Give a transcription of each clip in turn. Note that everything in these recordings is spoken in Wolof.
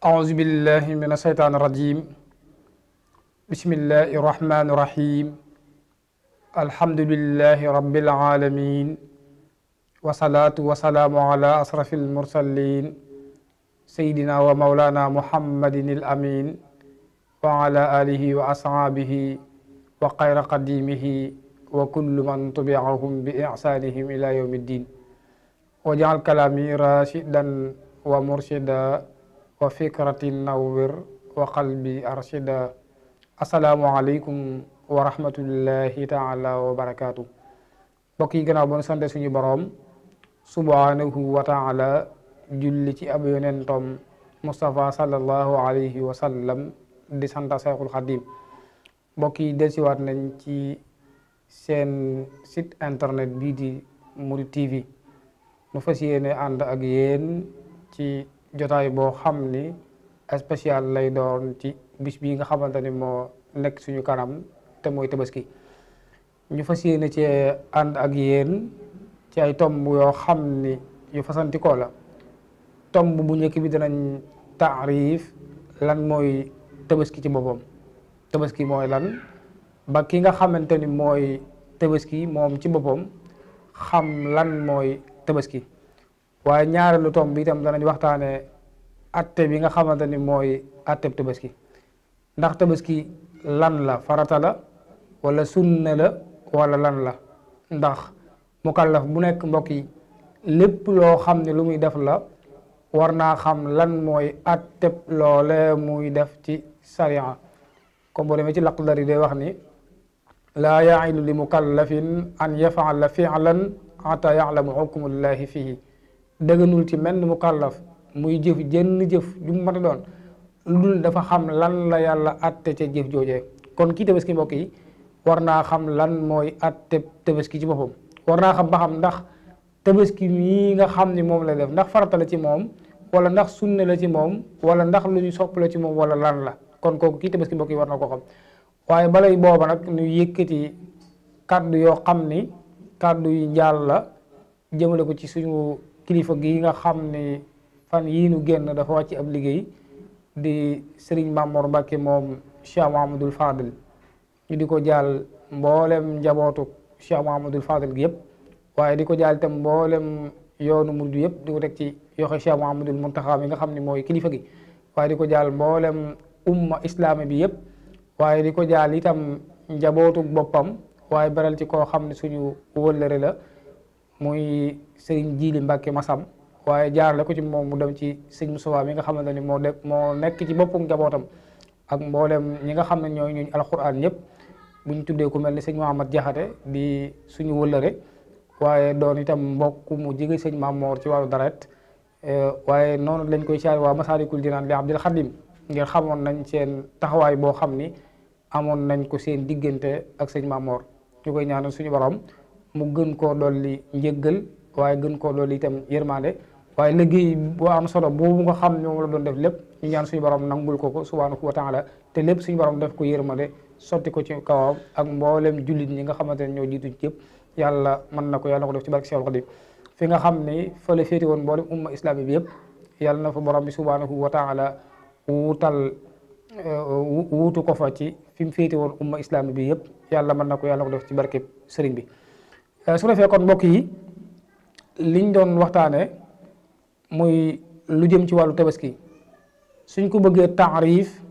أعوذ بالله من الشيطان الرجيم بسم الله الرحمن الرحيم الحمد لله رب العالمين والصلاة والسلام على أشرف المرسلين سيدنا ومولانا محمد الأمين وعلى آله وأصحابه وخير قديمه وكل من تبعهم بإحسانهم إلى يوم الدين وجعل كلامي راشدا ومرشدا wa fikratin nawwir wa qalbi arshida. Assalaamu aleykum wa rahmatullahi taala wa barakaatu. mbokk yi gannaaw ba nu sante suñu boroom subhanahu wa taala julli ci ab yonentom Mustafa sallallahu alayhi wa sallam di santa Seexul Xadim. mbokk yi delsiwaat nañ ci seen site internet bii di Mouride TV nu fas yéene ànd ak yéen ci jotaay boo xam ni spécial lay doon ci bis bii nga xamante ni moo nekk suñu kanam te mooy tabaski. ñu fas yéene ci ànd ak yéen ci ay tomb yoo xam ni yu fasantikoo la. tomb bu njëkk bi danañ taarif lan mooy tabaski ci boppam. tabaski mooy lan ba ki nga xamante ni mooy tabaski moom ci boppam xam lan mooy tabaski. waaye ñaareelu tomb bi itam danañ waxtaane atte bi nga xamante ni mooy atteb tabaski. ndax tabaski lan la, farata la wala sunna la wala lan la. ndax mukallaf bu nekk mbokk yi lépp loo xam ne lu muy def la war naa xam lan mooy atteb loole muy def ci sariya. comme boo demee ci Laqdari day wax ni laa ya'ilu li mukallafin an yaf'ala fi'lan hatta ya'lama hukmullahi fihi. dëgganul ci menn mukallaf muy jëf jenn jëf ju mu mën a doon lu dul dafa xam lan la yàlla atte ca jëf joojee. kon kii tabaski mbokk yi war naa xam lan mooy atte tabaski ci boppam. war naa xam ba xam ndax tabaski mii nga xam ni moom la def ndax farata la ci moom wala ndax sunna la ci moom wala ndax lu ñu sopp la ci moom wala lan la. kon kooku kii tabaski mbokk yi war na ko xam. waaye balay booba nag ñu yëkkati kàddu yoo xam ni kàddu yu njaal la jëmale ko ci suñu kilifa gi nga xam ni fan yii nu génn dafa wàcc ab liggéey di Serigne Mamor Mbacke moom Cheikh Mouhamadoul Fadel. ñu di ko jaal mboolem njabootu Cheikh Mouhamadoul Fadel gi yëpp waaye di ko jaal itam mboolem yoonu murid yëpp di ko teg ci yoxe Cheikh Mouhamadoul Mountakha mi nga xam ni mooy kilifa gi. waaye di ko jaal mboolem umma islami bi yëpp waaye di ko jaal itam njabootu boppam waaye beral ci koo xam ne suñu wëllëre la muy Sëriñ Jiili Mbàkke Masam. waaye jaarale ko ci moom mu dem ci sëñ Musaa mi nga xamante ni moo nekk ci boppu njabootam ak mboolem ñi nga xam ne ñooy ñu alxuraan ñëpp bu ñu tuddee ku mel ni sëñ Muhammad Jaxate di suñu wëllëre waaye doon itam mbokk mu jege sëñ Mamoor ci wàllu daret. waaye noonu lañ koy caari waa Masaalikul Jinaan li Abdul Xadim ngir xamoon nañ seen taxawaay boo xam ni amoon nañ ko seen diggante ak sëñ Mamoor. ñu koy ñaanal suñu borom mu gën koo dolli njëggal waaye gën koo dolli itam yërmande. waaye liggéey boo am solo boobu nga xam ne moom la doon def lépp ñu ñaan suñu borom nangul ko subhanahu wa taala te lépp suñu borom def ko yërmande sotti ko ci kawam ak mboolem jullit ñi nga xamante ne ñoo jiitu ci yëpp. yàlla mën na ko yàlla na ko def ci barke Seexul Xadiim. fi nga xam ni fa la féete woon mboolem umma islami bi yëpp yàlla na fa borom bi subhanahu wa taala wuutu ko fa ci fi mu féete woon umma islami bi yëpp yàlla mën na ko yàlla na ko def ci barke sëriñ bi. su defee kon mbokk yi liñ doon waxtaane muy lu jëm ci wàllu tabaski suñ ko bëggee taarif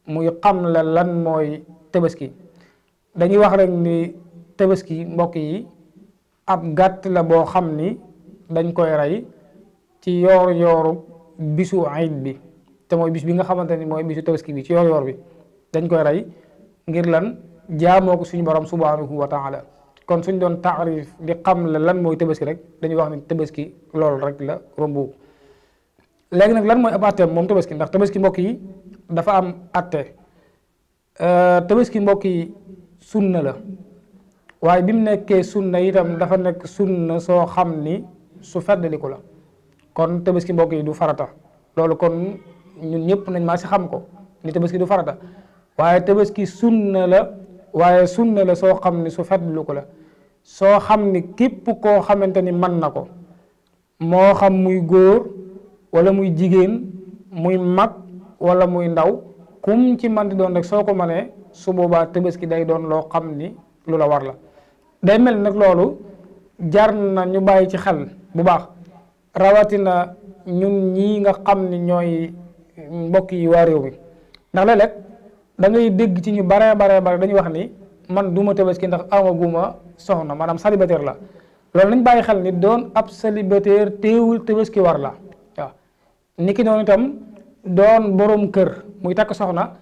muy xam la lan mooy tabaski dañuy wax rek ni tabaski mbokk yi ab gàtt la boo xam ni dañ koy rey ci yoor-yooru bisu iid bi te mooy bis bi nga xamante ni mooy bisu tabaski bi ci yoor-yoor bi dañ koy rey ngir lan jaamoo ko suñu borom subhanahu wa taala. kon suñ doon taarif di xam la lan mooy tabaski rek dañuy wax ni tabaski loolu rek la rombu. léegi nag lan mooy ab atteem moom tabaski ndax tabaski mbokk yi dafa am atte. tabaski mbokk yi sunna la waaye bi mu nekkee sunna itam dafa nekk sunna soo xam ni su feddaliku la. kon tabaski mbokk yi du farata loolu kon ñun ñëpp nañ maa si xam ko ni tabaski du farata waaye tabaski sunna la waaye sunna la soo xam ni su feddaliku la soo xam ni képp koo xamante ni mën na ko moo xam muy góor wala muy jigéen muy mag wala muy ndaw kum ci man di doon rek soo ko mënee su boobaa tabaski day doon loo xam ni lu la war la. day mel nag loolu jar na ñu bàyyi ci xel bu baax rawatina ñun ñii nga xam ni ñooy mbokk yi waa réew mi ndax léeg-léeg da ngay dégg ci ñu bare dañuy wax ni man duma tabaski ndax amaguma soxna maanaam célibataire la. loolu nañ bàyyi xel ni doon ab célibataire teewul tabaski war la waaw ni ki noonu itam doon borom kër muy takk soxna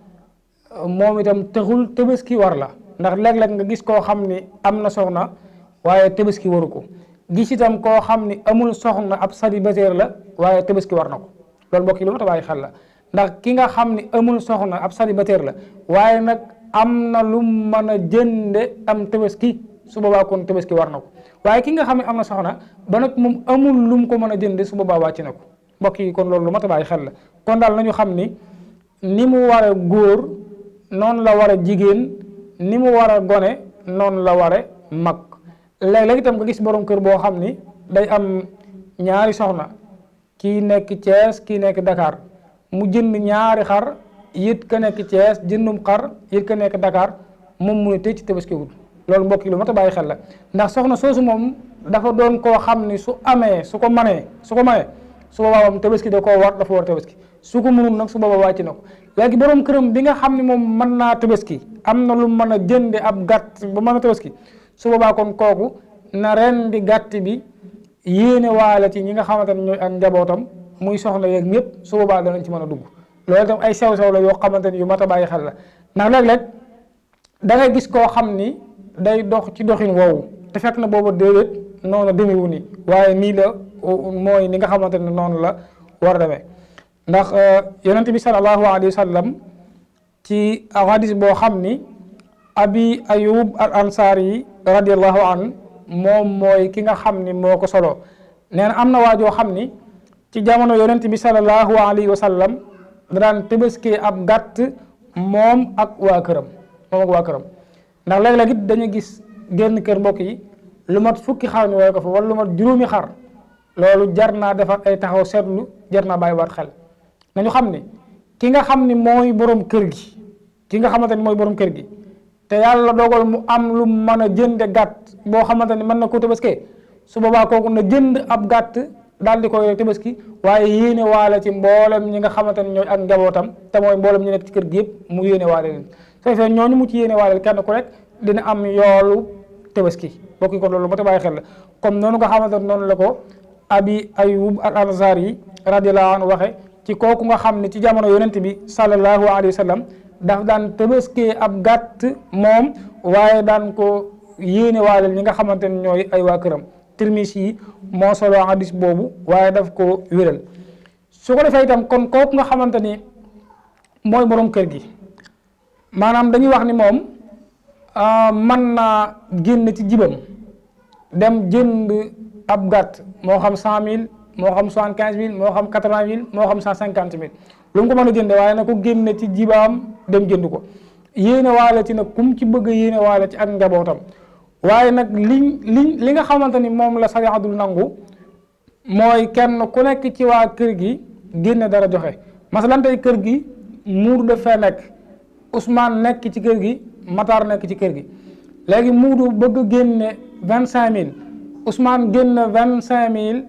moom itam taxul tabaski war la ndax léeg-léeg nga gis koo xam ni am na soxna waaye tabaski waru ko gis itam koo xam ni amul soxna ab célibataire la waaye tabaski war na ko loolu mbokk yi lu ma ta bàyyi xel la ndax ki nga xam ni amul soxna ab célibataire la waaye nag am na lu mën a jënde am tabaski su boobaa kon tabaski war na ko waaye ki nga xam ne am na soxna ba nag moom amul lum ko mën a jënde su boobaa wàcc na ko mbokk yi kon loolu lu mat a bàyyi xel la kon daal nañu xam ni mu war a góor noonu la war a jigéen ni mu war a gone noonu la war a mag léeg-léeg itam nga gis borom kër boo xam ni day am ñaari soxna kii nekk Thiès kii nekk Dakar mu jënd ñaari xar yit ka nekk Thiès jëndum xar yit ka nekk Dakar moom mu ne tey ci tabaski wul loolu mbokk yi lu mat a bàyyi xel la ndax soxna soosu moom dafa doon koo xam ni su amee su ko manee su boobaa moom tabaski da koo war dafa war tabaski su ko mënul nag su boobaa wàcc na ko léegi borom këram bi nga xam ne moom mën naa tabaski am na lu mën a jënde ab gàtt ba mën a tabaski su boobaa kon kooku na ren di gàtt bi yéene waale ci ñi nga xamante ne ñooy ak njabootam muy soxna yeeg ñëpp su boobaa danañ ci mën a dugg loolu itam ay sew-sew la yoo xamante ni yu mat a bàyyi xel la ndax léeg-léeg da ngay gis koo xam ni day dox ci doxin woowu te fekk na booba déedéet noonu demewu ni waaye nii la mooy ni nga xamante ne noonu la war a demee ndax yonent bi sallallahu alayhi wa sallam ci hadis boo xam ni abi ayub al ansari radiallahu an moom mooy ki nga xam ni moo ko solo nee na am na waajoo xam ni ci jamono yonent bi sallallahu alayhi wa sallam da daan tëbaskee ab gàtt moom ak waa këram ndax léeg-léeg it dañu gis génn kër mbokk yi lu mat fukki xar ñu woy ko fa wala lu mat juróomi xar loolu jar naa defar ay taxaw seetlu jar naa bàyyiwaat xel nañu xam ni ki nga xam ni mooy borom kër gi te yàlla dogal mu am lu mën a jënde gàtt boo xamante ni mën na ko tabaskee su boobaa kooku na jënd ab gàtt daal di koy tabaski waaye yéene waale ci mboolem ñi nga xamante ni ñooy ak njabootam te mooy mboolem ñi nekk ci kër gi yëpp mu yéene waale leen soo defee ñooñu mu ci yéene waale kenn ku rek dina am yoolu tabaski bokk yi kon loolu ba ta bàyyi xel la comme noonu nga xamante ne noonu la ko abi ayub al ansari yi radiyallahu anhu waxe ci kooku nga xam ne ci jamono yonent bi sallallahu alayhi wa sallam daf daan tabaskee ab gàtt moom waaye daan ko yéene waale ñi nga xamante ne ñooy ay waa këram Tirmisi yi moo solo hadis boobu waaye daf ko wéral su ko defee itam kon kooku nga xamante ni mooy borom kër gi maanaam dañuy wax ni moom mën naa génn ci jibam dem jënd ab gàtt moo xam 100 000 moo xam 75 000 moo xam 80 000 moo xam 150 000 lu mu ko mën a jënde waaye na ko génne ci jibaam dem jënd ko yéene waale ci nag kum ci bëgg a yéene waale ci ak njabootam waaye nag li nga xamante ni moom la sariya dul nangu mooy kenn ku nekk ci waa kër gi génne dara joxe masalan tey kër gi muur dafay nekk Ousmane nekk ci kër gi Matar nekk ci kër gi léegi muudu bëgg génne 25000 Ousmane génne 25000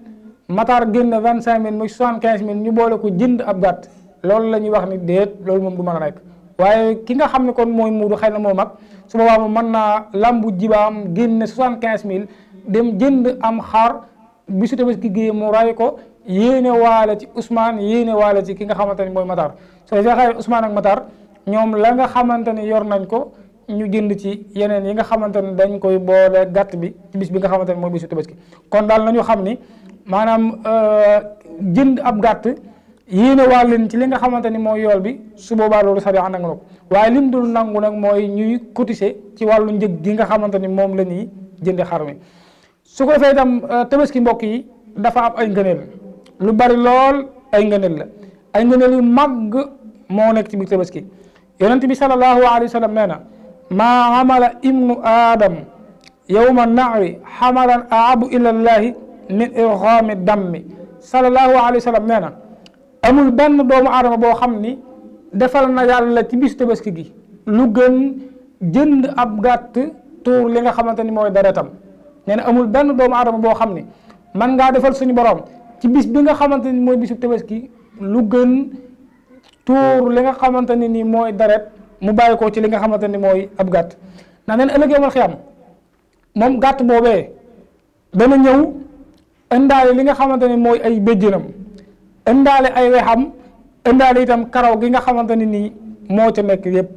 Matar génne 25000 muy 75000 ñu boole ko jënd ab gàtt loolu la ñuy wax ni déet loolu moom du mën a nekk waaye ki nga xam ne kon mooy muudu xëy na moo mag su boobaa moom mën naa lambu jibaam génne 75000 dem jënd am xar bisu Tabaski gi mu ray ko yéene waale ci Ousmane yéene waale ci ki nga xamante ni mooy Matar soo defee xëy Ousmane ak Matar ñoom la nga xamante ni yor nañ ko ñu jënd ci yeneen yi nga xamante ni dañ koy boole gàtt bi ci bis bi nga xamante ni mooy bisu Tabaski kon daal nañu xam ni maanaam jënd ab gàtt yéene waale leen ci li nga xamante ni mooy yool bi su boobaa loolu sariya nangu na ko waaye lim dul nangu nag mooy ñuy cotiser ci wàllu njëg gi nga xamante ni moom la ñuy jënde xar mi su ko defee itam Tabaski mbokk yi dafa am ay ngëneel lu bari lool ay ngëneel la ay ngëneel yu màgg moo nekk ci biir Tabaski yonent bi sallallahu alayhi wa sallam nee na maa amala ibnu aadam yawma nahri xamalan aabu ila llahi min irxaami dammi sallallahu alayhi wa sallam nee na amul benn doomu aadama boo xam ni defal na yàlla ci bisu tabaski gi lu gën jënd ab gàtt tuur li nga xamante ni mooy deretam. nee na amul benn doomu aadama boo xam ni man ngaa defal suñu borom ci bis bi nga xamante ni mooy bisu tabaski lu gën tuur li nga xamante ni nii mooy deret mu bàyyi ko ci li nga xamante ni mooy ab gàtt. ndax nee na ëllëg yawmal xiyaam moom gàtt boobee dana ñëw indaale li nga xamante ni mooy ay béjjënam, indaale ay wexam, indaale itam karaw gi nga xamante ni nii moo ca nekk yépp.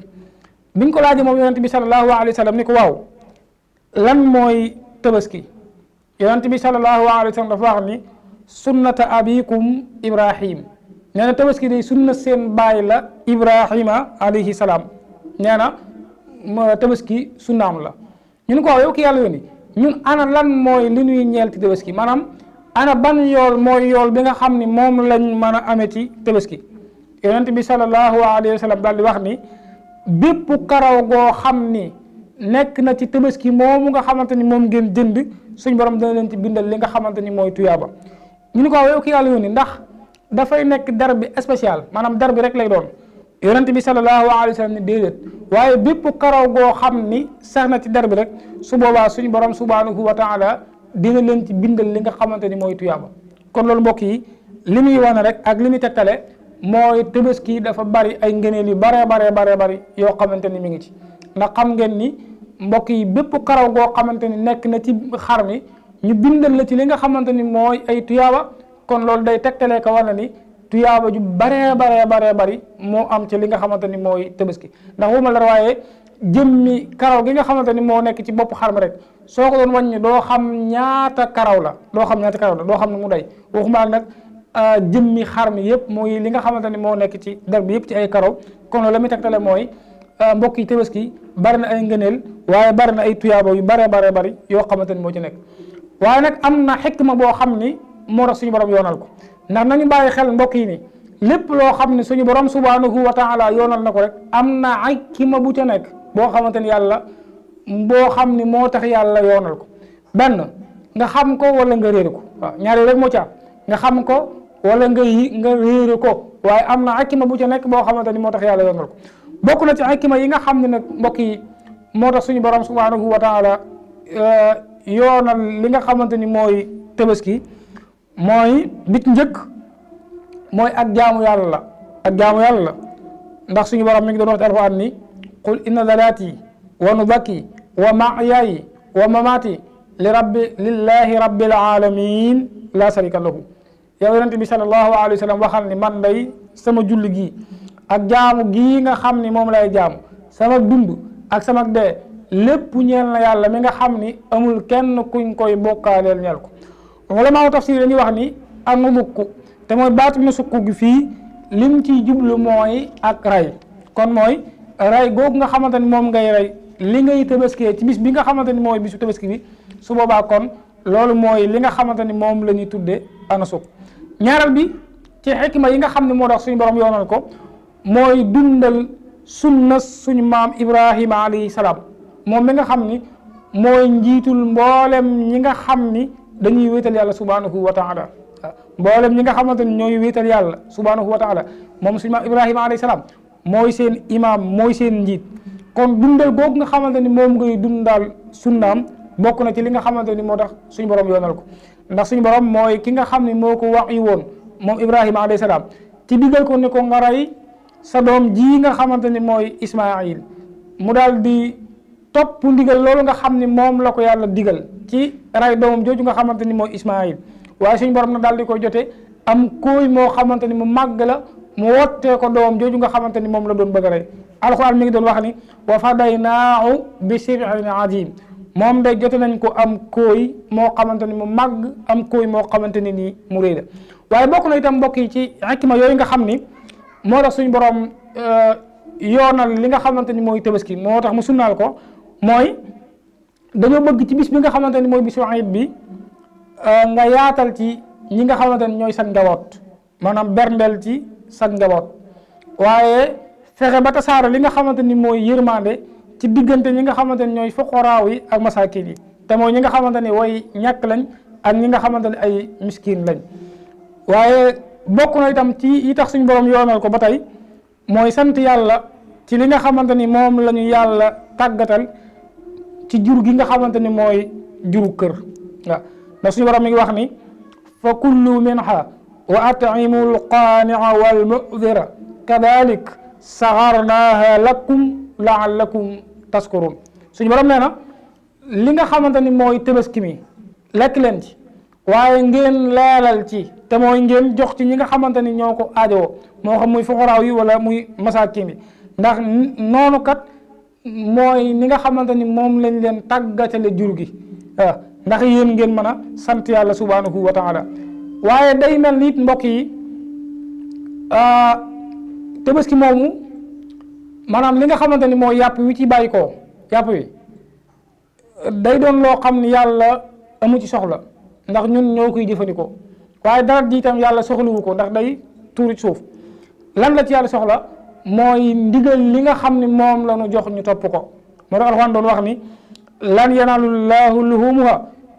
biñ ko laajee moom yonent bi sallallahu alayhi wa sallam ni ko waaw lan mooy tabaski, yonent bi sallallahu alayhi wa sallam dafa wax ni sunnata abikum Ibrahim. nee na tabaski day sunna seen baay la Ibrahima alayhi salaam. nee na tabaski sunnaam la. ñu ne ko waaw yow ki yàlla yónni ñun ana lan mooy li ñuy ñeel ci tabaski, maanaam ana ban yool mooy yool bi nga xam ni moom lañ mën a amee ci tabaski. yonent bi sallallahu alayhi wa sallam daal di wax ni bépp karaw goo xam ni nekk na ci tabaski moomu nga xamante ni moom ngeen jënd suñ borom dana leen ci bindal li nga xamante ni mooy tuyaaba. ñu ne ko waaw yow ki yàlla yónni ndax dafay nekk der bi spécial, maanaam der bi rek lay doon. yonent bi sallallahu alayhi wa sallam ni déedéet, waaye bépp karaw goo xam ni sax na ci der bi rek su boobaa suñu borom subhanahu wa taala dina leen ci bindal li nga xamante ni mooy tuyaaba. kon loolu mbokk yi li muy wane rek ak li muy tegtale mooy tabaski dafa bari ay ngëneel yu baree bari yoo xamante ni mi ngi ci. ndax xam ngeen ni mbokk yi bépp karaw goo xamante ni nekk na ci xar mi ñu bindal la ci li nga xamante ni mooy ay tuyaaba, kon loolu day tegtalee ko wane ni tuyaaba ju baree bari moo am ci li nga xamante ni mooy tabaski. ndax wuma la waaye jëmmi karaw gi nga xamante ni moo nekk ci bopp xar mi rek soo ko doon wàññi doo xam ñaata karaw la, doo xam ne mu day waxuma nag jëmmi xar mi yëpp mooy li nga xamante ni moo nekk ci der bi yëpp ci ay karaw. kon loolu la muy tegtale mooy mbokk yi tabaski bari na ay ngëneel waaye bari na ay tuyaaba yu baree bari yoo xamante ni moo ci nekk. waaye nag am na xikma boo xam ni moo tax suñu borom yoonal ko. ndax nañu bàyyi xel mbokk yi ni lépp loo xam ne suñu borom subhanahu wa taala yoonal na ko rek am na ay xikma bu ca nekk boo xamante ni yàlla boo xam ni moo tax yàlla yoonal ko. benn nga xam ko wala nga réere ko, waaw ñaari rek moo ci am, nga xam ko wala nga réere ko, waaye am na xikma bu ca nekk boo xamante ni moo tax yàlla yoonal ko. bokk na ci xikma yi nga xam ne nag mbokk yi moo tax suñu borom subhanahu wa taala yoonal li nga xamante ni mooy tabaski mooy bit njëkk mooy ak jaamu yàlla la. ndax suñu borom mi ngi doon wax ci alquran ni qul inna salati wa nusaki wa mahyayi wa mamati lillahi rabbil alamin la sharika lahu. yow yonente bi sallallahu alayhi wa sallam waxal ni man day sama julli gi ak jaamu gii nga xam ni moom lay jaamu, sama dund ak sama dee lépp ñeel na yàlla mi nga xam ni amul kenn kuñ koy bokkaaleel ñeel ko. ulama tafsir dañuy wax ni ak nusuk te mooy baatu nusuk gi fii lim ciy jublu mooy ak ray. kon mooy ray googu nga xamante ni moom ngay rey li ngay tabaskee ci bis bi nga xamante ni mooy bisu tabaski bi, su boobaa kon loolu mooy li nga xamante ni moom la ñuy tuddee anusuk. ñaareel bi ci xikma yi nga xam ne moo tax suñu borom yoonal ko mooy dundal sunna suñu maam Ibrahima alayhi salaam, moom mi nga xam ni mooy njiitul mboolem ñi nga xam ni dañuy wéetal yàlla subhanahu wa taala. mboolem ñi nga xamante ni ñooy wéetal yàlla subhanahu wa taala moom suñu maam Ibrahima alayhi salaam mooy seen imaam, mooy seen njiit. kon dundal googu nga xamante ni moom ngay dundal sunnaam bokk na ci li nga xamante ni moo tax suñu borom yoonal ko. ndax suñu borom mooy ki nga xam ne moo ko wax yi woon moom Ibrahima alayhi salaam ci digal ko ni ko nga rey sa doom ji nga xamante ni mooy Ismaayil, mu daal di topp ndigal loolu nga xam ni moom la ko yàlla digal ci rey doomam jooju nga xamante ni mooy Ismaayil. waaye suñu borom nag daal di koy jote am kooy moo xamante ni mu màgg la, mu wottee ko doomam jooju nga xamante ni moom la doon bëgg a rey. alxuraan mi ngi doon wax ni wa fadaynaahu bi sibhin azim, moom day jote nañ ko am kooy moo xamante ni mu màgg, am kooy moo xamante ni nii mu rëy la. waaye bokk na itam mbokk yi ci xikma yooyu nga xam ni moo tax suñu borom yoonal li nga xamante ni mooy tabaski, moo tax mu sunnaal ko, mooy dañoo bëgg ci bis bi nga xamante ni mooy bisu iid bi nga yaatal ci ñi nga xamante ni ñooy sag njaboot, maanaam berndeel ci sag njaboot, waaye fexe ba tasaare li nga xamante ni mooy yërmande ci diggante ñi nga xamante ni ñooy fuqaraaw yi ak masaakin yi, te mooy ñi nga xamante ni way ñàkk lañ ak ñi nga xamante ni ay miskin lañ. waaye bokk na itam ci yi tax suñu borom yoonal ko ba tey mooy sant yàlla ci li nga xamante ni moom la ñu yàlla tàggatal ci jur gi nga xamante ni mooy juru kër waaw ndax suñu borom mi ngi wax ni fa kullu minha wa at'imu alqaani'a wal mu'dira kadalik saxarnaaha lakum la'allakum tashkurun suñu borom nee na li nga xamante ni mooy tabaski mi lekk leen ci waaye ngeen leelal ci te mooy ngeen jox ci ñi nga xamante ni ñoo ko aajowoo moo xam muy fuqaraaw yi wala muy masaakin yi ndax noonu kat mooy ni nga xamante ni moom lañ leen tàggatale jur gi waaw ndax yéen ngeen mën a sant yàlla subhanahu wa taala waaye day mel ni it mbokk yi tabaski moomu maanaam li nga xamante ni mooy yàpp wi ci bàyyi koo yàpp wi day doon loo xam ni yàlla amu ci soxla ndax ñun ñoo koy jëfandikoo waaye dara di itam yàlla soxlawu ko ndax day tuuri suuf lan la ci yàlla soxla mooy ndigal li nga xam ni moom la ñu jox ñu topp ko moo tax alxuraan doon wax ni lan yanaalu llaahu luhumuha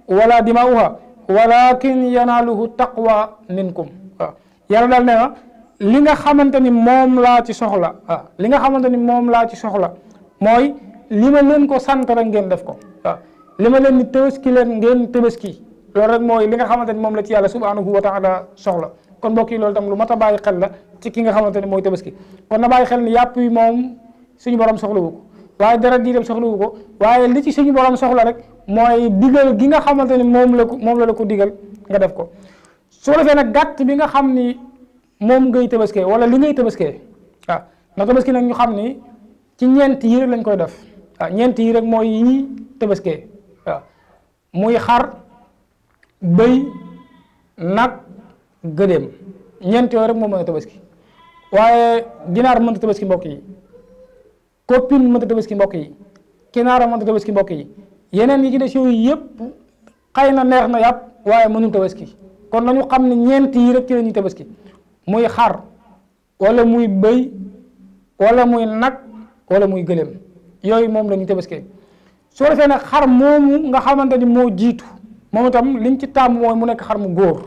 wala dimaa'uha walakin yanaaluhu taqwa minkum waaw yàlla daal nee na li nga xamante ni moom laa ci soxla waaw li nga xamante ni moom laa ci soxla mooy li ma leen ko sant rek ngeen def ko waaw li ma leen ni tabaski leen ngeen tabaski loolu rek mooy li nga xamante ni moom la ci yàlla subhanahu wa taala soxla kon mbokk yi loolu tam lu mat a bàyyi xel la ci ki nga xamante ni mooy tabaski kon na bàyyi xel ni yàpp yi moom suñu borom soxlawu ko waaye dara di dem soxlawu ko waaye li ci suñu borom soxla rek mooy digal gi nga xamante ni moom la ko digal nga def ko soo defee nag gàtt bi nga xam ni moom ngay tabaskee wala li ngay tabaskee waaw ndax tabaski nag ñu xam ni ci ñeent yi rek lañ koy def waaw ñeent yi rek mooy yi tabaskee waaw muy xar bëy nag gëléem ñeent yooyu rek moo mën a tabaski waaye ginaar mënta tabaski mbokk yi copine mënta tabaski mbokk yi kinaara mënta tabaski mbokk yi yeneen yi ci des yooyu yëpp xëy na neex na yàpp waaye mënul tabaski kon nañu xam ne ñeent yi rek ci la ñuy tabaski muy xar wala muy bëy wala muy nag wala muy gëléem yooyu moom la ñuy tabaskee soo defee nag xar moomu nga xamante ni moo jiitu moom itam liñ ci tàmm mooy mu nekk xar mu góor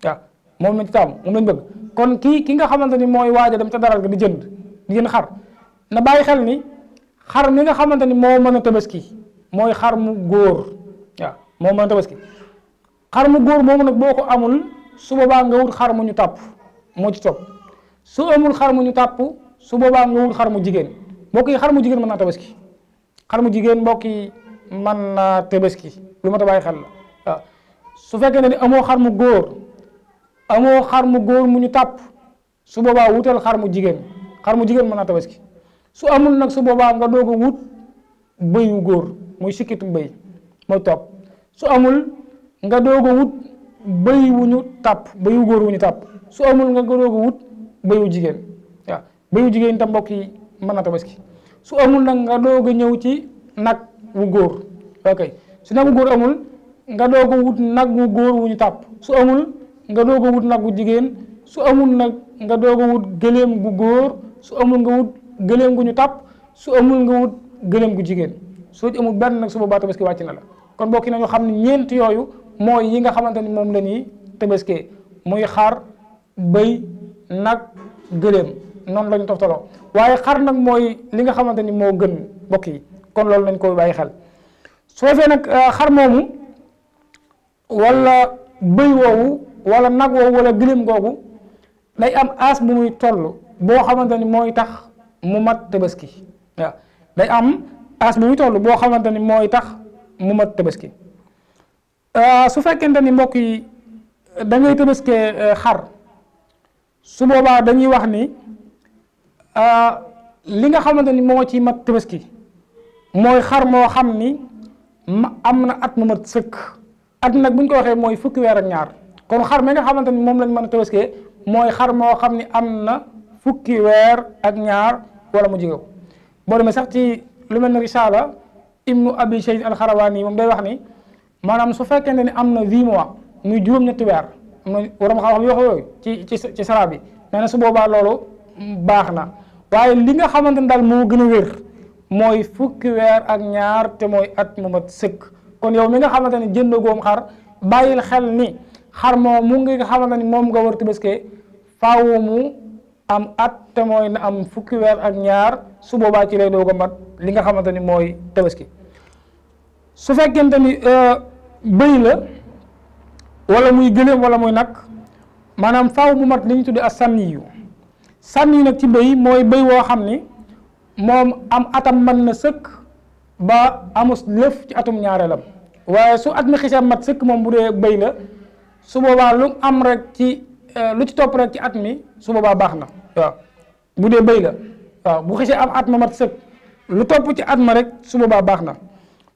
waaw moom lañ ci tàmm moom lañ bëgg kon ki nga xamante ni mooy waaja dem ca daral ga di jënd xar na bàyyi xel ni xar mi nga xamante ni moo mën a tabaski mooy xar mu góor waaw moo mën a tabaski xar mu góor moomu nag boo ko amul su boobaa nga wut xar mu ñu tàpp moo ci topp su amul xar mu ñu tàpp su boobaa nga wut xar mu jigéen mbokk yi xar mu jigéen mën naa tabaski xar mu jigéen mbokk yi mën naa tabaski lu ma ta bàyyi xel la waaw su fekkee ne ni amoo xar mu góor mu ñu tàpp su boobaa wutal xar mu jigéen mën naa tabaski su amul nag su boobaa nga doog a wut bëy wu góor muy sikkitu bëy mooy topp su amul nga doog a wut bëy wu ñu tàpp bëy wu góor wu ñu tàpp su amul nga doog a wut bëy wu jigéen waaw bëy wu jigéen tam mbokk yi mën na tabaski su amul nag nga doog a ñëw ci nag wu góor ok su nag wu góor amul nga doog a wut nag wu góor wu ñu tàpp su amul nga doog a wut nag wu jigéen su amul nag nga doog a wut gëléem gu góor su amul nga wut gëléem gu ñu tàpp su amul nga wut gëléem gu jigéen soo ci amul benn nag su boobaa tabaski wàcc na la kon mbokk yi nañu xam ne ñeent yooyu mooy yi nga xamante ni moom la ñuy tabaskee muy xar bëy nag gëléem noonu la ñu toftaloo waaye xar nag mooy li nga xamante ni moo gën mbokk yi kon loolu nañ koy bàyyi xel soo fee nag xar moomu wala bëy woowu wala nag woowu wala gëléem googu day am as bu muy toll boo xamante ni mooy tax mu mat tabaski waaw day am as bu muy toll boo xamante ni mooy tax mu mat tabaski su fekkente ni mbokk yi da ngay tabaskee xar su boobaa dañuy wax ni li nga xamante ni moo ci mat tabaski mooy xar moo xam ni am na at mu mat sëkk at nag bu ñu ko waxee mooy fukki weer ak ñaar kon xar mi nga xamante ni moom lañ mën a tabaskee mooy xar moo xam ni am na fukki weer ak ñaar wala mu jege ko boo demee sax ci lu mel ne risaala ibnu abi shayd alxarawaani moom day wax ni maanaam su fekkente ni am na 8 mois muy juróom-ñetti weer am na waram xam-xam yoo yooyu ci sara bi nee na su boobaa loolu baax na waaye li nga xamante ni daal moo gën a wér mooy fukki weer ak ñaar te mooy at mu mat sëkk kon yow mi nga xamante ni jënd goom xar bàyyil xel ni xar moom mu nga xamante ni moom nga war tabaskee faaw mu am at te mooy na am fukki weer ak ñaar su boobaa ci lay doog a mat li nga xamante ni mooy tabaski. su fekkente ni bëy la wala muy gëléem wala muy nag maanaam faaw mu mat li ñu tudde as-sanniyu. sanniyu nag ci bëy mooy bëy woo xam ni moom am atam mën na sëkk ba amus lëf ci atum ñaareelam, waaye su at mi xisee mat sëkk moom bu dee bëy la su boobaa lu am rek ci lu ci topp rek ci at mi su boobaa baax na. waaw bu dee bëy la waaw bu xisee am at ma mat sëkk lu topp ci at ma rek su boobaa baax na.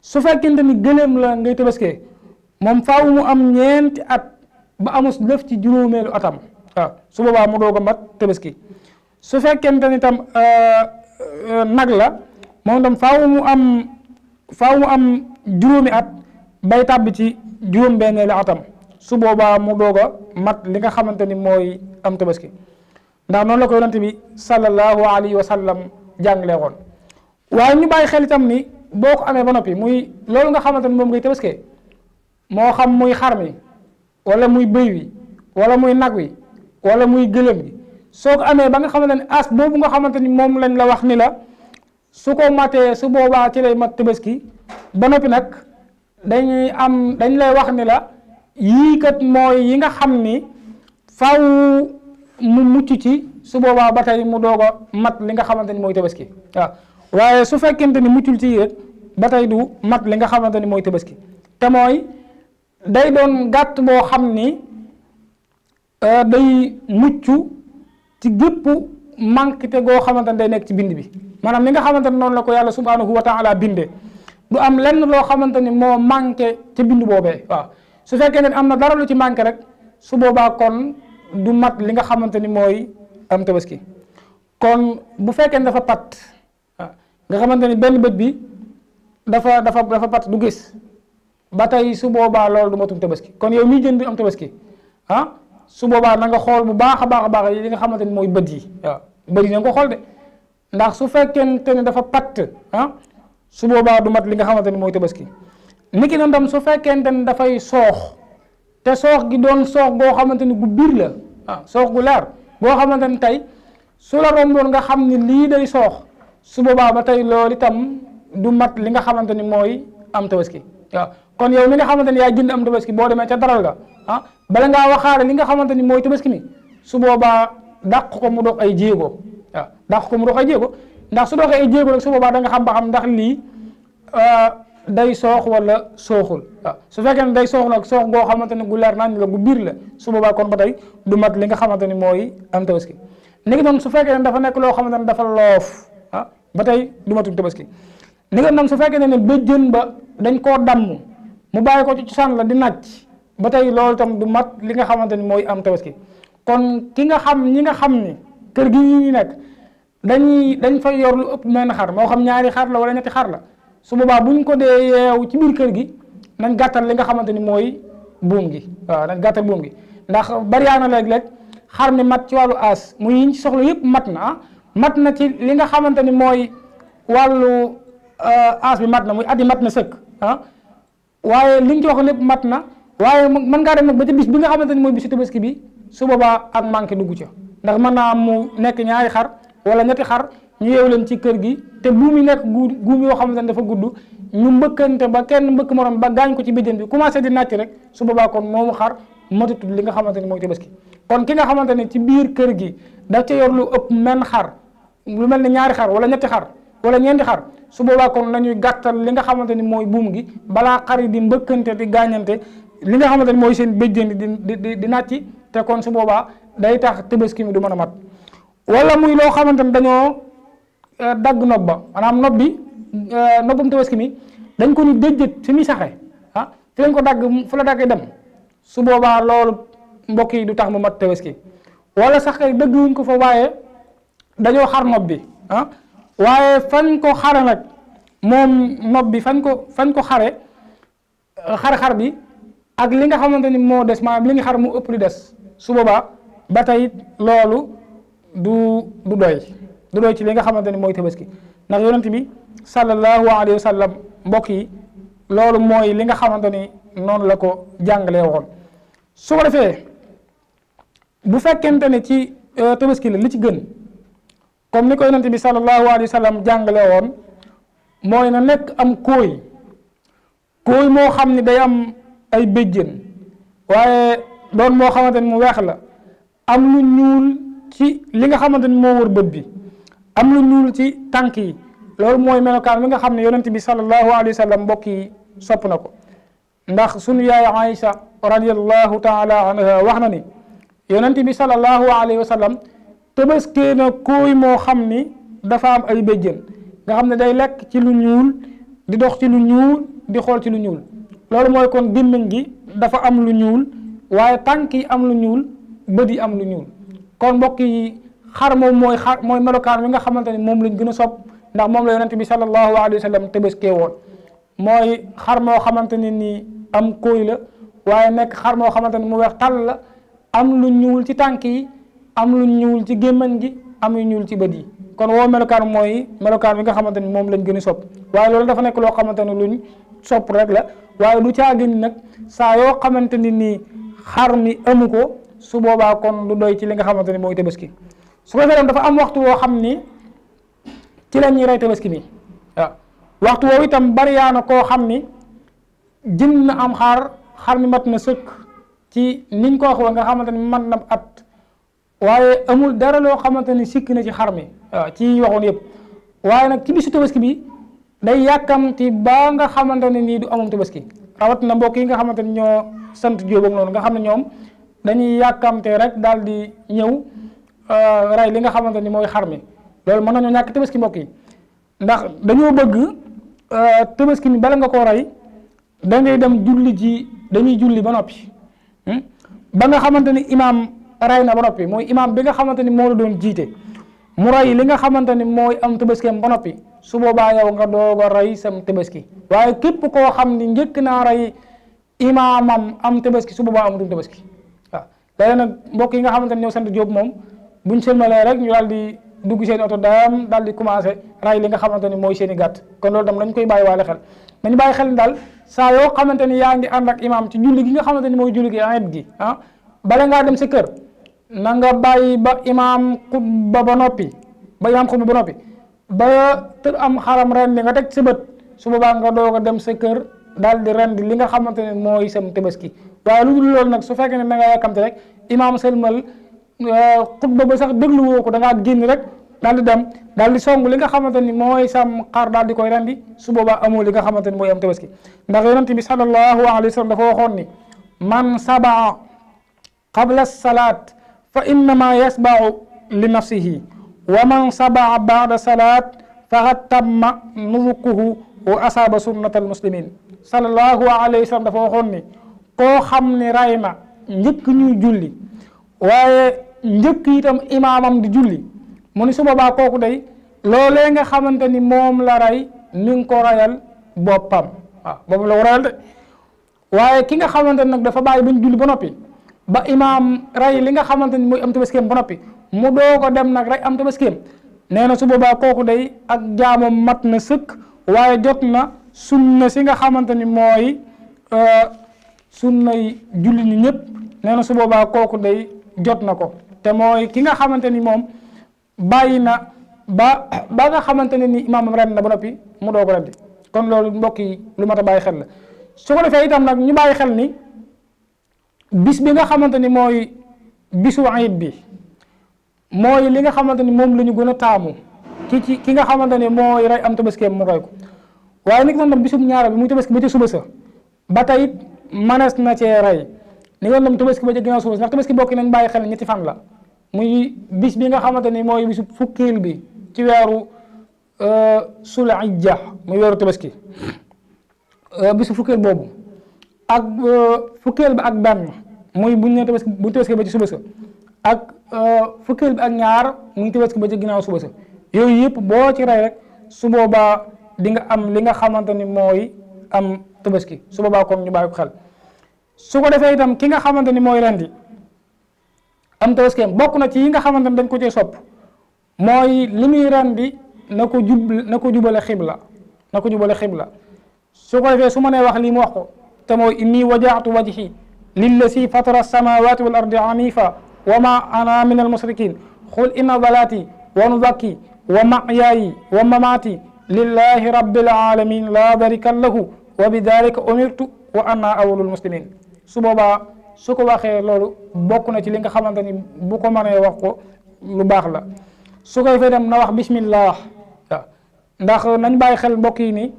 su fekkente ni gëléem la ngay tabaskee moom faaw mu am ñeenti at ba amus lëf ci juróomeelu atam waaw su boobaa mu doog a mat tabaski. su fekkente ni tam nag la moom tam faaw mu am juróomi at bay tàbbi ci juróom-benneelu atam su boobaa mu doog a mat li nga xamante ni mooy am tabaski, ndax noonu la ko yonent bi sallallahu alayhi wa sallam jàngalee woon. waaye ñu bàyyi xel itam ni boo ko amee ba noppi muy loolu nga xamante ni moom ngay tabaskee moo xam muy xar mi wala muy bëy wi wala muy nag wi wala muy gëlëm gi soo ko amee ba nga xamante ni as boobu nga xamante ni moom lañ la wax ni la su ko matee su boobaa ci lay mat tabaski ba noppi nag dañ lay wax ni la yii kat mooy yi nga xam ni faaw mu mucc ci su boobaa ba tey mu doog a mat li nga xamante ni mooy tabaski waaw. waaye su fekkente ni muccul ci yéen ba tey du mat li nga xamante ni mooy tabaski te mooy day doon gàtt boo xam ni day mucc ci gépp manque te goo xamante ni day nekk ci bind bi maanaam li nga xamante ni noonu la ko yàlla subhanahu wa taala bindee du am lenn loo xamante ni moo manqué ci bind boobee waaw. su fekkee ne am na dara lu ci manqué rek su boobaa kon du mat li nga xamante ni mooy am tabaski. kon bu fekkee ne dafa pat nga xamante ni benn bët bi dafa pat du gis ba tey su boobaa loolu du matum tabaski. kon yow miy jënd am tabaski su boobaa na nga xool bu baax a baax li nga xamante ni mooy bët yi waaw bët yi na nga ko xool de ndax su fekkente ni dafa patt su boobaa du mat li nga xamante ni mooy tabaski. niki noonu tam su fekkente ni dafay soox te soox gi doon soox goo xamante ni gu biir la soox gu leer boo xamante ni tey su la romboon nga xam ni lii day soox su boobaa ba tey loolu itam du mat li nga xamante ni mooy am tabaski waaw. kon yow mi nga xamante ni yaa jënd am tabaski boo demee ca daral ga bala ngaa waxaale li nga xamante ni mooy tabaski mi su boobaa dàq ko mu dox ay jéego waaw dàq ko mu dox ay jéego ndax su doxee ay jéego rek su boobaa da nga xam ba xam ndax lii day soox wala sooxul waaw. su fekkee ne day soox nag soox goo xamante ne gu leer nañ la gu biir la su boobaa kon ba tey du mat li nga xamante ni mooy am tabaski. ni ngi doon su fekkee ne dafa nekk loo xamante ne dafa loof ba tey du matum tabaski. ni nga doon su fekkee ne bëjjën ba dañ koo damm mu bàyyi ko ci cosaan la di nàcc ba tey loolu tam du mat li nga xamante ni mooy am tabaski. kon ñi nga xam ni kër gi ñi nekk dañ fay yor lu ëpp menn xar moo xam ñaari xar la wala ñetti xar la su boobaa buñ ko dee yeew ci biir kër gi nañ gàttal li nga xamante ni mooy buum gi waaw nañ gàttal buum gi ndax bariyaana léeg-léeg xar mi mat ci wàllu aas muy yiñ ci soxla yëpp mat na ci li nga xamante ni mooy wàllu aas bi mat na muy at yi mat na sëkk waaye liñ ci wax lépp mat na waaye mën ngaa dem nag ba ci bis bi nga xamante ni mooy bisu tabaski bi su boobaa ak manqué dugg ca ndax mën naa mu nekk ñaari xar wala ñetti xar ñu yeewu leen ci kër gi te buum yi nekk guum yoo xamante ne dafa gudd ñu mbëkkante ba kenn mbëkk morom ba gaañ ko ci béjjën bi commencé di nàcc rek su boobaa kon moomu xar matutud li nga xamante ni mooy tabaski. kon ki nga xamante ne ci biir kër gi daf ca yor lu ëpp menn xar lu mel ne ñaari xar wala ñetti xar wala ñeenti xar su boobaa kon nañuy gàttal li nga xamante ni mooy buum gi balaa xar yi di mbëkkante di gaañante li nga xamante ni mooy seen béjjën di nàcc te kon su boobaa day tax tabaski mi du mën a mat. wala muy loo xamante ni dañoo dagg nopp ba maanaam nopp bi noppam tabaski mi dañ ko ni déjjët fi muy saxe fi lañ ko dagg fu la daggee dem su boobaa loolu mbokk yi du tax mu mat tabaski. wala sax kay dëgg wuñ ko fa waaye dañoo xar nopp bi waaye fañ ko xare nag moom nopp bi fañ ko xare xar bi ak li nga xamante ni moo des maanaam li nga xar mu ëpp li des su boobaa ba tey loolu du doy ci li nga xamante ni mooy tabaski ndax yonent bi sallallahu alayhi wa sallam mbokk yi loolu mooy li nga xamante ni noonu la ko jàngalee woon. su ko defee bu fekkente ne ci tabaski la li ci gën comme ni ko yonent bi sallallahu alayhi wa sallam jàngale woon mooy na nekk am kooy moo xam ne day am ay béjjën waaye doon moo xamante ni mu weex la am lu ñuul ci li nga xamante ni moo wër bët bi am lu ñuul ci tànk yi loolu mooy melokaan bi nga xam ne yonent bi sallallahu alayhi wa sallam mbokk yi sopp na ko ndax sunu yaay Aïcha radiyallahu taala anha wax na ni yonent bi sallallahu alayhi wa sallam tabaskee na kooy moo xam ni dafa am ay béjjën nga xam ne day lekk ci lu ñuul di dox ci lu ñuul di xool ci lu ñuul loolu mooy kon gémmiñ gi dafa am lu ñuul waaye tànk yi am lu ñuul bët yi am lu ñuul kon mbokk yi xar moom mooy melokaan bi nga xamante ni moom lañ gën a sopp ndax moom la yonent bi sallallahu alayhi wa sallam tabaskee woon mooy xar moo xamante ni nii am kooy la waaye nekk xar moo xamante ni mu weex tàll la am lu ñuul ci tànk yi am lu ñuul ci gémmiñ gi am lu ñuul ci bët yi kon woo melokaan mooy melokaan bi nga xamante ni moom lañ gën a sopp waaye loolu dafa nekk loo xamante ni luñ sopp rek la waaye du caagin nag saa yoo xamante ni nii xar mi amu ko su boobaa kon du doy ci li nga xamante ni mooy tabaski su ko defee dafa am waxtu woo xam ni ci la ñuy rey tabaski mi waaw waxtu woowu itam bari yaa na koo xam ni jënd na am xar mi mat na sëkk ci niñ ko waxee nga xamante ni man na at waaye amul dara loo xamante ni sikk na ci xar mi waaw ci waxoon yëpp waaye nag ci bisu tabaski bi day yàkkamti ba nga xamante ne nii du amum tabaski rawat na mbokk yi nga xamante ni ñoo sant Jóob ak noonu nga xam ne ñoom dañuy yàkkamte rek daal di ñëw rey li nga xamante ni mooy xar mi loolu mën nañoo ñàkk tabaski mbokk yi ndax dañoo bëgg tabaski mi bala nga koo rey da ngay dem julli ji dañuy julli ba noppi ba nga xamante ni imaam rey na ba noppi mooy imaam bi nga xamante ni moo la doon jiite mu rey li nga xamante ni mooy am tabaskeem ba noppi su boobaa yow nga doog a rey sam tabaski waaye képp koo xam ni njëkk naa rey imaamam am tabaski su boobaa amatul tabaski waaw léegi nag mbokk yi nga xamante ni ñoo sant Jóob moom buñ sëlmalee rek ñu daal di dugg seen oto daal di commencé rey li nga xamante ni mooy seen i gàtt kon loolu tam dañ koy bàyyi waale xel nañu bàyyi xel daal saa yoo xamante ni yaa ngi ànd ak imaam ci julli gi nga xamante ni mooy julli gi ayet gi bala ngaa dem sa kër na nga bàyyi ba imaam xutba ba noppi ba tër am xaram ren di nga teg sa bët su boobaa nga doog a dem sa kër daal di ren di li nga xamante ne mooy sam tabaski waaye lu dul loolu nag su fekkee ne da nga yàkkamte rek imaam sëlmal xutba ba sax déglu woo ko da ngaa génn rek daal di dem daal di song li nga xamante ni mooy sam xar daal di koy rendi su boobaa amoo li nga xamante ni mooy am tabaski ndax yonent bi sallallahu alayhi wa sallam dafa waxoon ni man sabaa qabla salaat fa innama yasbau li nafsihi wa man sabaa baada salaat faqad tamma nusukuhu wa asaaba sunnatal muslimin sallallahu alayhi wa sallam dafa waxoon ni koo xam ni ray na njëkk ñuy julli waaye njëkk itam imaamam di julli mu ni su boobaa kooku day loolee nga xamante ni moom la rey ni nga ko rayal boppam waaw boobu la ko rayal de waaye ki nga xamante ni nag dafa bàyyi bañ julli ba noppi ba imaam rey li nga xamante ni mooy am tabaskeem ba noppi mu doo ko dem nag rek am tabaskeem nee na su boobaa kooku day ak jaamam mat na sëkk waaye jot na sunna si nga xamante ni mooy sunnay julli ñi ñëpp nee na su boobaa kooku day jot na ko te mooy ki nga xamante ni moom bàyyi na ba nga xamante ne ni imaamam ren na ba noppi mu doo ko rendi kon loolu mbokk yi lu mat a bàyyi xel la su ko defee itam nag ñu bàyyi xel ni bis bi nga xamante ni mooy bisu ayit bi mooy li nga xamante ni moom la ñu gën a taamu ki nga xamante ni mooy rey am tabaskeem mu rey ko waaye nag nag bisum ñaara bi muy tabaski ba ca suba sa ba tey it manees na cee rey ni nga dem tabaski ba ca ginnaaw suba sa ndax tabaski bokk nañ bàyyi xel ñetti fan la muy bis bi nga xamante ni mooy bisu fukkeel bi ci weeru Sulhijja muy weeru tabaski bisu fukkeel boobu ak fukkeel bi ak benn muy buñ ne tabaski bu tabaski ba ci suba sa ak fukkeel bi ak ñaar muy tabaski ba ci ginnaaw suba sa yooyu yëpp boo ci rey rek su boobaa di nga am li nga xamante ni mooy am tabaski su boobaa kon ñu bàyyi ko xel su ko defee itam ki nga xamante ni mooy rendi am tabaskeem bokk na ci yi nga xamante ni dañ ko cee sopp mooy li muy rendi na ko jubale xibla su ko defee su ma nee wax lii mu wax ko te mooy inni wajaatu wajhi lillazi fatara samawati wal ardi hanifa wa ma ana min al musrikin qul inna salati wa nusuki wa mahyayi wa mamati lillahi rabbil alamin la sharika lahu wa bi dhalika umirtu wa ana awwalul muslimin. su boobaa su ko waxee loolu bokk na ci li nga xamante ni bu ko mënee wax ko lu baax la. su koy fay dem na wax bismillah ndax nañ bàyyi xel mbokk yi ni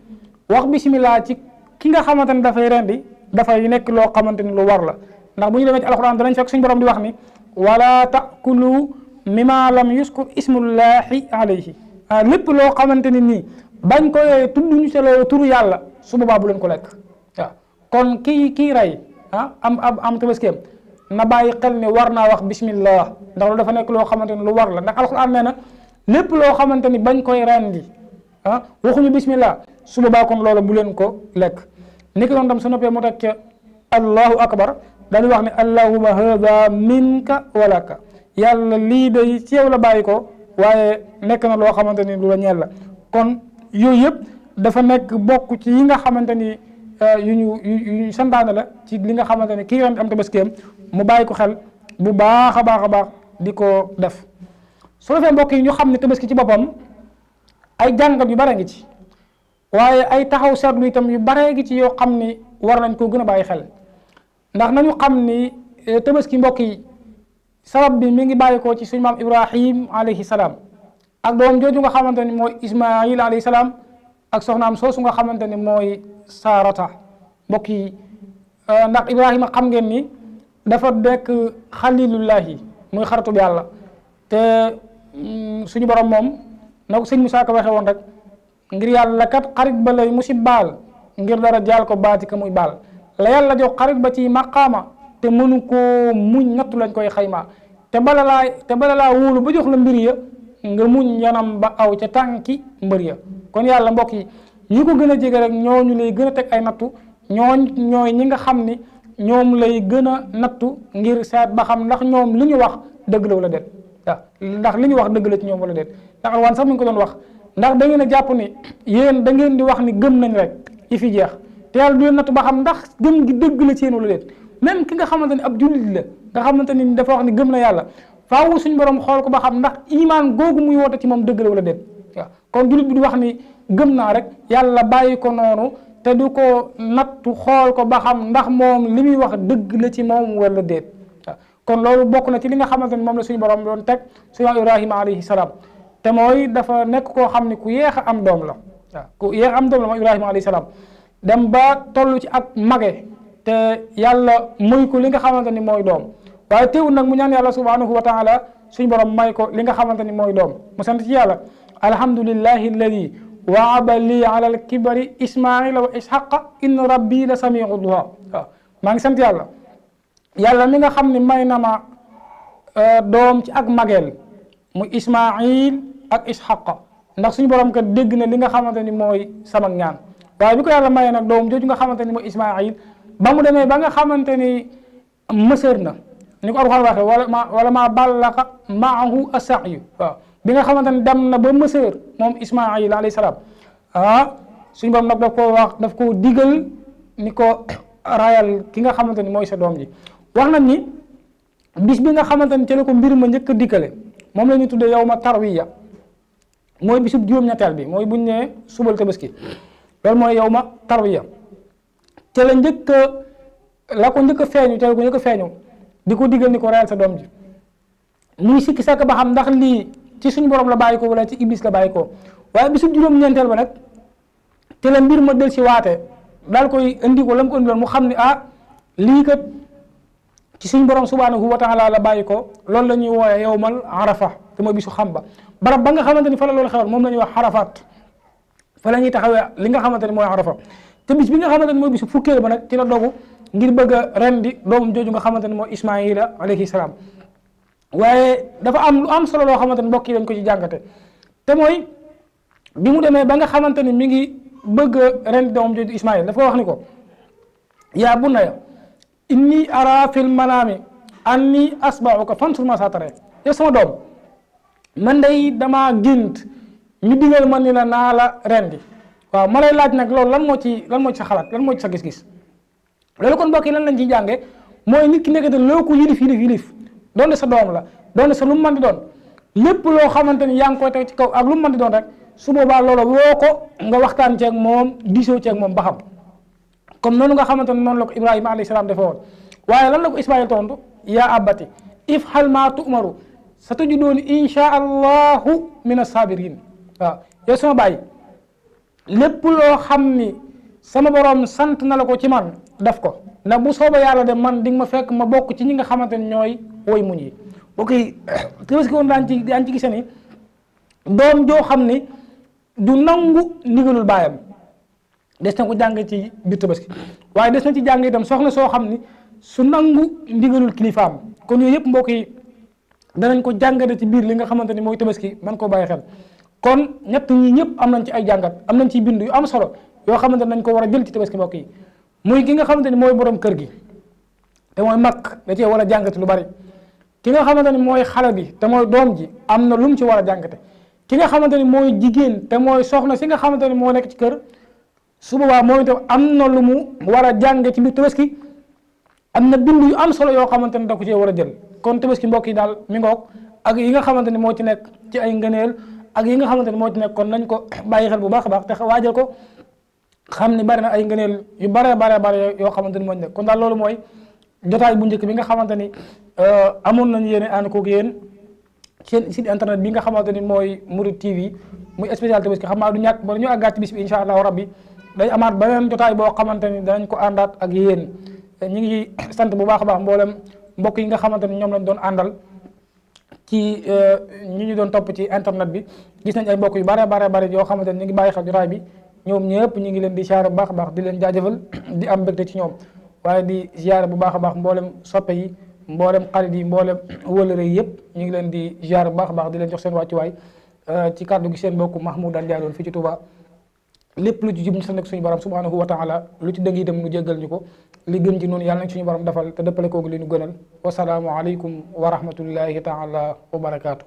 wax bismillah ci ki nga xamante ni dafay rendi dafay nekk loo xamante ni lu war la. ndax bu ñu demee ci alxuraan danañ fekk suñu borom di wax ni wala taakulu mimma lam yuskur ismullahi alayhi lépp loo xamante ni nii bañ ko yooyee tudduñu ca loolu turu yàlla su boobaa bu leen ko lekk waaw. kon kii rey am tabaskeem na bàyyi xel ni war naa wax bismillah ndax loolu dafa nekk loo xamante ni lu war la ndax alxuraan nee na lépp loo xamante ni bañ koy rendi waxuñu bismillah su boobaa kon loolu bu leen ko lekk. ni ki doon tam su noppee mu teg ca allahu akbar dañuy wax ne allahumma hada minka walaka yàlla lii day ci yow la bàyyi ko waaye nekk na loo xamante ni lu la ñeel la. kon yooyu yëpp dafa nekk bokk ci yi nga xamante ni yu ñu santaane la ci li nga xamante ni kii ren am tabaskeem mu bàyyi ko xel bu baax a baax di ko def. su defee mbokk yi ñu xam ne tabaski ci boppam ay jàngat yu bare ngi ci waaye ay taxaw seetlu itam yu bare ngi ci yoo xam ni war nañ koo gën a bàyyi xel. ndax nañu xam ni tabaski mbokk yi sabab bi mi ngi bàyyi ko ci suñu maam Ibrahim alayhi salaam ak doom jooju nga xamante ni mooy Ismail alayhi salaam ak soxnaam soosu nga xamante ni mooy Saarata mbokk yi ndax Ibrahima xam ngeen ni dafa nekk xalilullahi muy xaritub yàlla te suñu borom moom na ko sëñ Musaa Ka waxee woon rek ngir yàlla kat xarit ba lay musib baal ngir dara jaal ko baati ka muy baal. la yàlla jox xarit ba ci maqaama te mënu koo muñ nattu lañ koy xayma te bala laa wóolu ba jox la mbir ya nga muñ yanam ba aw ca tànki mbër ya. kon yàlla mbokk yi ñi ko gën a jege rek ñooñu lay gën a teg ay nattu ñooy ñi nga xam ni ñoom lay gën a nattu ngir seet ba xam ndax ñoom li ñu wax dëgg la wala déet waaw ndax li ñu wax dëgg la ci ñoom wala déet. ndax alwaan sax mi ngi ko doon wax ndax da ngeen a jàpp ni yéen da ngeen di wax ni gëm nañ rek yi fi jeex te yàlla du leen nattu ba xam ndax gëm gi dëgg la ci yéen wala déet. même ki nga xamante ni ab jullit la nga xamante ni dafa wax ni gëm na yàlla faaw suñu borom xool ko ba xam ndax imaan googu muy woote ci moom dëgg la wala déet waaw. kon jullit bi du wax ni gëm naa rek yàlla bàyyi ko noonu te du ko nattu xool ko ba xam ndax moom li muy wax dëgg la ci moom wala déet waaw. kon loolu bokk na ci li nga xamante ni moom la suñu borom doon teg suñu Ibrahima alayhi salaam te mooy dafa nekk koo xam ni ku yéex a am doom la waaw ku yéex a am doom la mooy Ibrahima alayhi salaam dem ba toll ci ak mage te yàlla muy ko li nga xamante ni mooy doom waaye teewul nag mu ñaan yàlla subhanahu wa taala suñu borom may ko li nga xamante ni mooy doom mu sant ci yàlla alhamdulillahi alladi waaba lii ala al kibari ismaila wa ishaqa inna rabbi la samiu duha waaw maa ngi sant yàlla mi nga xam ni may na ma doom ci ak mageel mu ismail ak ishaqa ndax suñu borom kat dégg na li nga xamante ni mooy sama ñaan waaye bi ko yàlla mayee nag doom jooju nga xamante ni mooy ismail ba mu demee ba nga xamante ni mësër na ni ko Alxuraan waxee wala ma ballaqa maahu as-sa'yu waaw bi nga xamante ni dem na ba mësër moom ismail alayhi salaam suñu borom nag daf koo digal ni ko rayal ki nga xamante ni mooy sa doom ji. wax nañ ni bis bi nga xamante ni ci la ko mbir ma njëkk a dikkale moom la ñuy tuddee yawma tarwiya mooy bisub juróom-ñetteel bi mooy buñ nee subal tabaski loolu mooy yawma tarwiya te la ko njëkk a feeñu te la ko njëkk a feeñu di ko digal ni ko reyal sa doom ji muy sikki sàkk ba xam ndax lii ci suñu borom la bàyyi ko wala ci iblis la bàyyi ko waaye bisub juróom-ñeenteel ba nag te la mbir ma del si waate daal koy indi ko la mu ko indiloon mu xam ne lii kat ci suñu borom subhanahu wa taala la bàyyi ko loolu la ñuy wooye yawmal arafa te mooy bisu xam ba barab ba nga xamante ni fa la loolu xewal moom la ñuy wax arafaat fa la ñuy taxawee li nga xamante ni mooy arafa te bis bi nga xamante ni mooy bisu fukkeel ba nag ci la dogu ngir bëgg a rendi doomam jooju nga xamante ni mooy ismaila alayhi salaam waaye dafa am lu am solo loo xamante ni mbokk yi dañ ko ci jàngate te mooy bi mu demee ba nga xamante ni mi ngi bëgg a rendi doomam jooju ismaila dafa wax ni ko yaa bunayya inni ara fil manami anni asba'uka fansur ma saa tara yow sama doom man day damaa gént ñu digal ma ni la naa la rendi waaw ma lay laaj nag loolu lan moo ci sa xalaat lan moo ci sa gis-gis loolu kon mbokk yi lan lañ ciy jànge mooy nit ki nekk de loo ko yilif doon sa doom la doon sa lu mu mën di doon lépp loo xamante ni yaa ngi koy teg ci kaw ak lu mu mën di doon rek su boobaa loola woo ko nga waxtaan ceeg moom diisoo ceeg moom ba xam comme noonu nga xamante ne noonu la ko Ibrahima alayhi salaam defee woon waaye lan la ko Ismaïl tontu yaa abati if'al maa tu'maru satajiduni insha allahu min as-sabirin waaw yow sama bàyyi lépp loo xam ni sama borom sant na la ko ci man def ko ndax bu sooba yàlla de man di nga ma fekk ma bokk ci ñi nga xamante ne ñooy woy muñ yi bokk yi tabaski woon daan ci gise ni doom joo xam ni du nangu ndigalul baayam des na ko jàng ci biir tabaski waaye des na ci jàng itam soxna soo xam ni su nangu ndigalul kilifaam kon yooyu yëpp mbokk yi danañ ko jàngate ci biir li nga xamante ni mooy tabaski man koo bàyyi xel kon ñett ñi ñëpp am nañ ci ay jàngat am nañ ci bind yu am solo yoo xamante nañ ko war a jël ci tabaski mbokk yi muy ki nga xamante ni mooy borom kër gi te mooy mag da cee war a jàngate lu bari ki nga xamante ni mooy xale bi te mooy doom ji am na lu mu ci war a jàngate ki nga xamante ni mooy jigéen te mooy soxna si nga xamante ni moo nekk ci kër su boobaa moom itam am na lu mu war a jànge ci biir tabaski am na bind yu am solo yoo xamante ni da ko cee war a jël kon tabaski mbokk yi daal mi ngoog ak yi nga xamante ni moo ci nekk ci ay ngëneel ak yi nga xamante ni moo ci nekk kon nañ ko bàyyi xel bu baax a baax te waajal ko xam ni bari na ay ngëneel yu bare yoo xamante ni moo ci nekk kon daal loolu mooy jotaay bu njëkk bi nga xamante ni amoon nañu yéene ànd koog yéen seen site internet bi nga xamante ni mooy Mouride TV muy spécial tabaski xam naa du ñàkk ba ñu àggaat ci bis bi incha allahu rabbi day amaat beneen jotaay boo xamante ni danañ ko àndaat ak yéen ñu ngi sant bu baax a baax mboolem mbokk yi nga xamante ni ñoom lañ doon àndal ci ñi ñu doon topp ci internet bi gis nañ ay mbokk yu bare yoo xamante ni ñu ngi bàyyi xel jotaay bi ñoom ñëpp ñu ngi leen di siyaare bu baax a baax di leen jaajëfal di am mbégte ci ñoom waaye di siyaare bu baax a baax mboolem soppe yi mboolem xarit yi mboolem wëlëre yi yëpp ñu ngi leen di siyaare bu baax a baax di leen jox seen wàccuwaay ci kàddu gi seen mbokk Mahmoudane Ndiaye doon fii ci Touba lépp lu ci jub ñu sant ak suñu borom subhanahu wa taala lu ci dëng itam nu jéggal ñu ko li gën ci noonu yàlla nañ suñu borom defal te dëppale koogu li ñu gënal wasalaamu aleykum wa rahmatullahi taala wa barakaatu